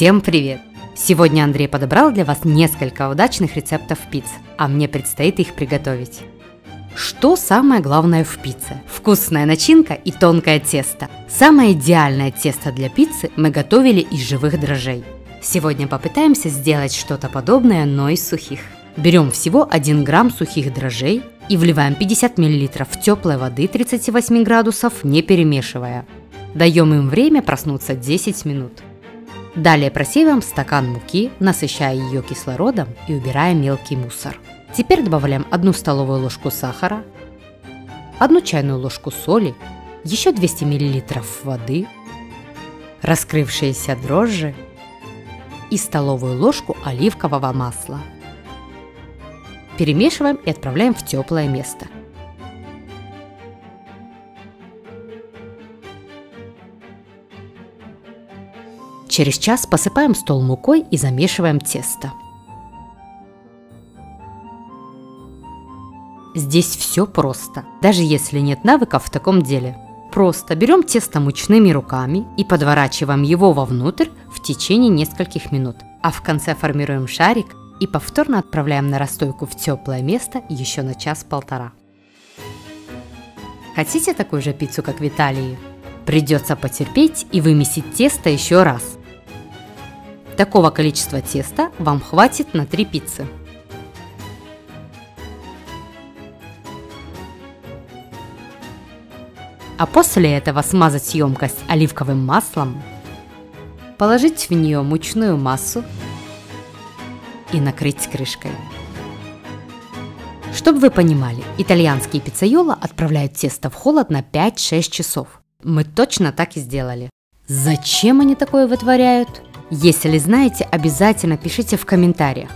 Всем привет! Сегодня Андрей подобрал для вас несколько удачных рецептов пицц, а мне предстоит их приготовить. Что самое главное в пицце? Вкусная начинка и тонкое тесто. Самое идеальное тесто для пиццы мы готовили из живых дрожжей. Сегодня попытаемся сделать что-то подобное, но из сухих. Берем всего 1 грамм сухих дрожжей и вливаем 50 мл теплой воды 38 градусов, не перемешивая. Даем им время проснуться 10 минут. Далее просеиваем стакан муки, насыщая ее кислородом и убирая мелкий мусор. Теперь добавляем 1 столовую ложку сахара, 1 чайную ложку соли, еще 200 мл воды, раскрывшиеся дрожжи и столовую ложку оливкового масла. Перемешиваем и отправляем в теплое место. Через час посыпаем стол мукой и замешиваем тесто. Здесь все просто, даже если нет навыков в таком деле. Просто берем тесто мучными руками и подворачиваем его вовнутрь в течение нескольких минут. А в конце формируем шарик и повторно отправляем на расстойку в теплое место еще на час-полтора. Хотите такую же пиццу, как в Италии? Придется потерпеть и вымесить тесто еще раз. Такого количества теста вам хватит на 3 пиццы. А после этого смазать емкость оливковым маслом, положить в нее мучную массу и накрыть крышкой. Чтобы вы понимали, итальянские пиццайоло отправляют тесто в холод на 5-6 часов. Мы точно так и сделали. Зачем они такое вытворяют? Если знаете, обязательно пишите в комментариях.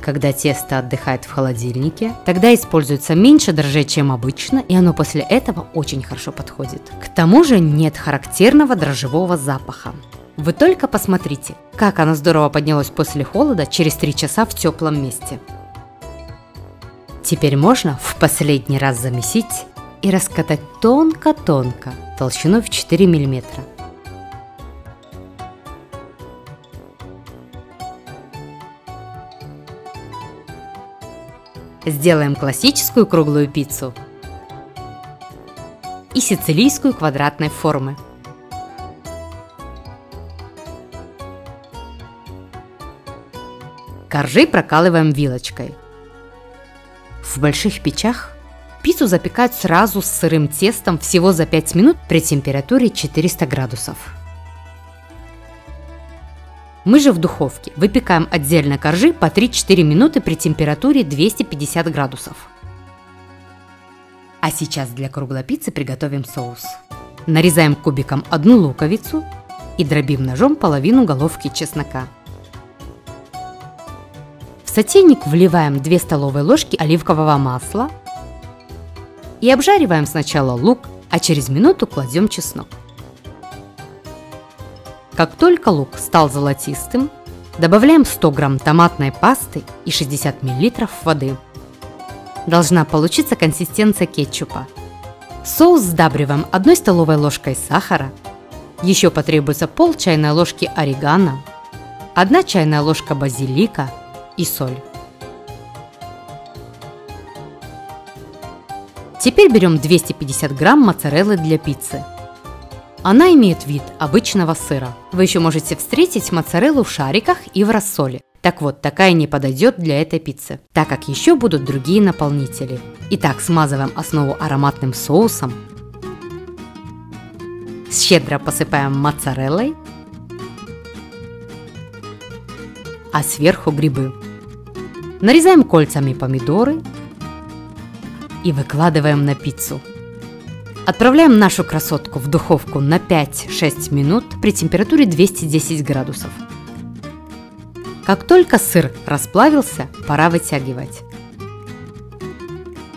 Когда тесто отдыхает в холодильнике, тогда используется меньше дрожжей, чем обычно, и оно после этого очень хорошо подходит. К тому же нет характерного дрожжевого запаха. Вы только посмотрите, как оно здорово поднялось после холода через 3 часа в теплом месте. Теперь можно в последний раз замесить и раскатать тонко-тонко, толщиной в 4 мм. Сделаем классическую круглую пиццу и сицилийскую квадратной формы. Коржи прокалываем вилочкой. В больших печах пиццу запекают сразу с сырым тестом всего за 5 минут при температуре 400 градусов. Мы же в духовке выпекаем отдельно коржи по 3-4 минуты при температуре 250 градусов. А сейчас для круглой пиццы приготовим соус. Нарезаем кубиком 1 луковицу и дробим ножом половину головки чеснока. В сотейник вливаем 2 столовые ложки оливкового масла и обжариваем сначала лук, а через минуту кладем чеснок. Как только лук стал золотистым, добавляем 100 грамм томатной пасты и 60 мл воды. Должна получиться консистенция кетчупа. Соус сдабриваем 1 столовой ложкой сахара, еще потребуется пол чайной ложки орегано, 1 чайная ложка базилика и соль. Теперь берем 250 грамм моцареллы для пиццы. Она имеет вид обычного сыра. Вы еще можете встретить моцареллу в шариках и в рассоле. Так вот, такая не подойдет для этой пиццы, так как еще будут другие наполнители. Итак, смазываем основу ароматным соусом. Щедро посыпаем моцареллой, а сверху грибы. Нарезаем кольцами помидоры и выкладываем на пиццу. Отправляем нашу красотку в духовку на 5-6 минут при температуре 210 градусов. Как только сыр расплавился, пора вытягивать.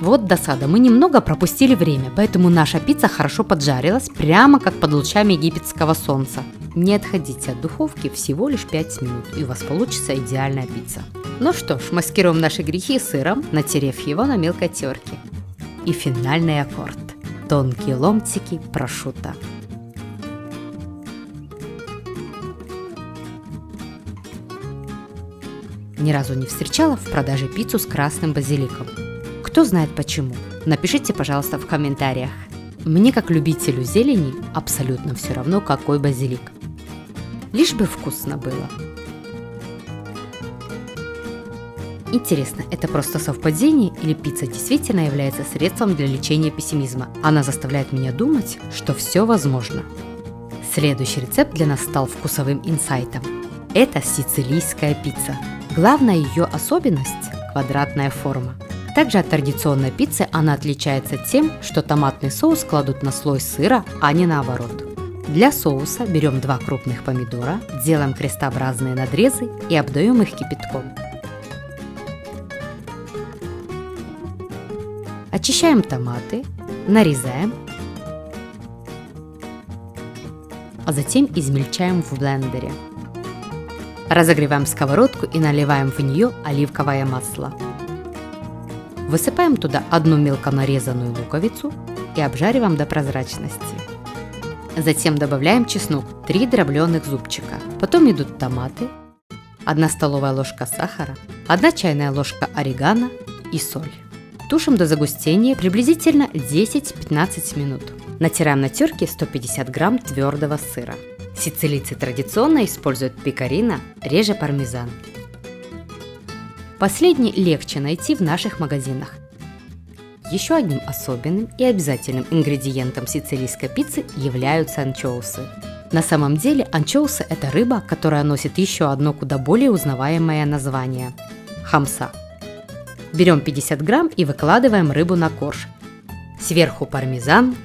Вот досада, мы немного пропустили время, поэтому наша пицца хорошо поджарилась, прямо как под лучами египетского солнца. Не отходите от духовки всего лишь 5 минут, и у вас получится идеальная пицца. Ну что ж, маскируем наши грехи сыром, натерев его на мелкой терке. И финальный аккорд. Тонкие ломтики прошутто. Ни разу не встречала в продаже пиццу с красным базиликом. Кто знает почему? Напишите, пожалуйста, в комментариях. Мне, как любителю зелени, абсолютно все равно, какой базилик. Лишь бы вкусно было. Интересно, это просто совпадение или пицца действительно является средством для лечения пессимизма? Она заставляет меня думать, что все возможно. Следующий рецепт для нас стал вкусовым инсайтом. Это сицилийская пицца. Главная ее особенность – квадратная форма. Также от традиционной пиццы она отличается тем, что томатный соус кладут на слой сыра, а не наоборот. Для соуса берем 2 крупных помидора, делаем крестообразные надрезы и обдаем их кипятком. Очищаем томаты, нарезаем, а затем измельчаем в блендере. Разогреваем сковородку и наливаем в нее оливковое масло. Высыпаем туда 1 мелко нарезанную луковицу и обжариваем до прозрачности. Затем добавляем чеснок, 3 дробленых зубчика. Потом идут томаты, 1 столовая ложка сахара, 1 чайная ложка орегано и соль. Тушим до загустения приблизительно 10-15 минут. Натираем на терке 150 грамм твердого сыра. Сицилийцы традиционно используют пекарино, реже пармезан. Последний легче найти в наших магазинах. Еще одним особенным и обязательным ингредиентом сицилийской пиццы являются анчоусы. На самом деле анчоусы – это рыба, которая носит еще одно куда более узнаваемое название – хамса. Берем 50 грамм и выкладываем рыбу на корж. Сверху пармезан,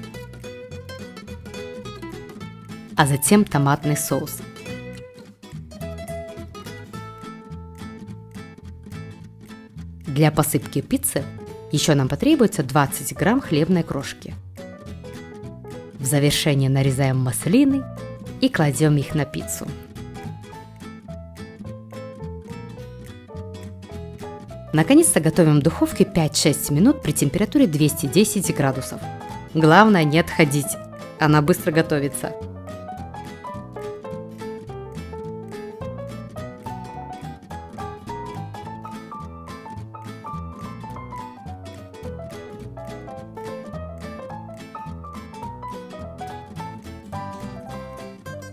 а затем томатный соус. Для посыпки пиццы еще нам потребуется 20 грамм хлебной крошки. В завершение нарезаем маслины и кладем их на пиццу. Наконец-то готовим в духовке 5-6 минут при температуре 210 градусов. Главное не отходить, она быстро готовится.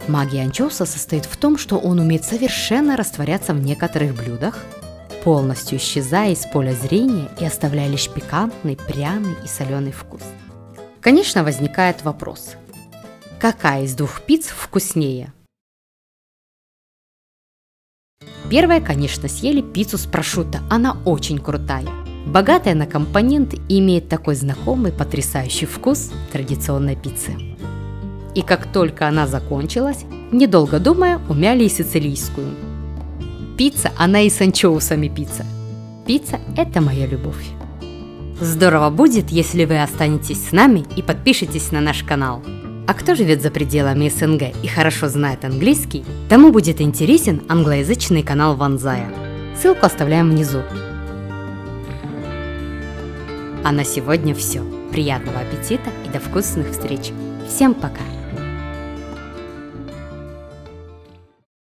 Магия анчоуса состоит в том, что он умеет совершенно растворяться в некоторых блюдах, полностью исчезая из поля зрения и оставляя лишь пикантный, пряный и соленый вкус. Конечно, возникает вопрос: какая из 2 пицц вкуснее? Первая, конечно, съели пиццу с прошутто, она очень крутая. Богатая на компоненты и имеет такой знакомый потрясающий вкус традиционной пиццы. И как только она закончилась, недолго думая, умяли и сицилийскую. Пицца, она и с анчоусами пицца. Пицца – это моя любовь. Здорово будет, если вы останетесь с нами и подпишитесь на наш канал. А кто живет за пределами СНГ и хорошо знает английский, тому будет интересен англоязычный канал Ванзая. Ссылку оставляем внизу. А на сегодня все. Приятного аппетита и до вкусных встреч. Всем пока!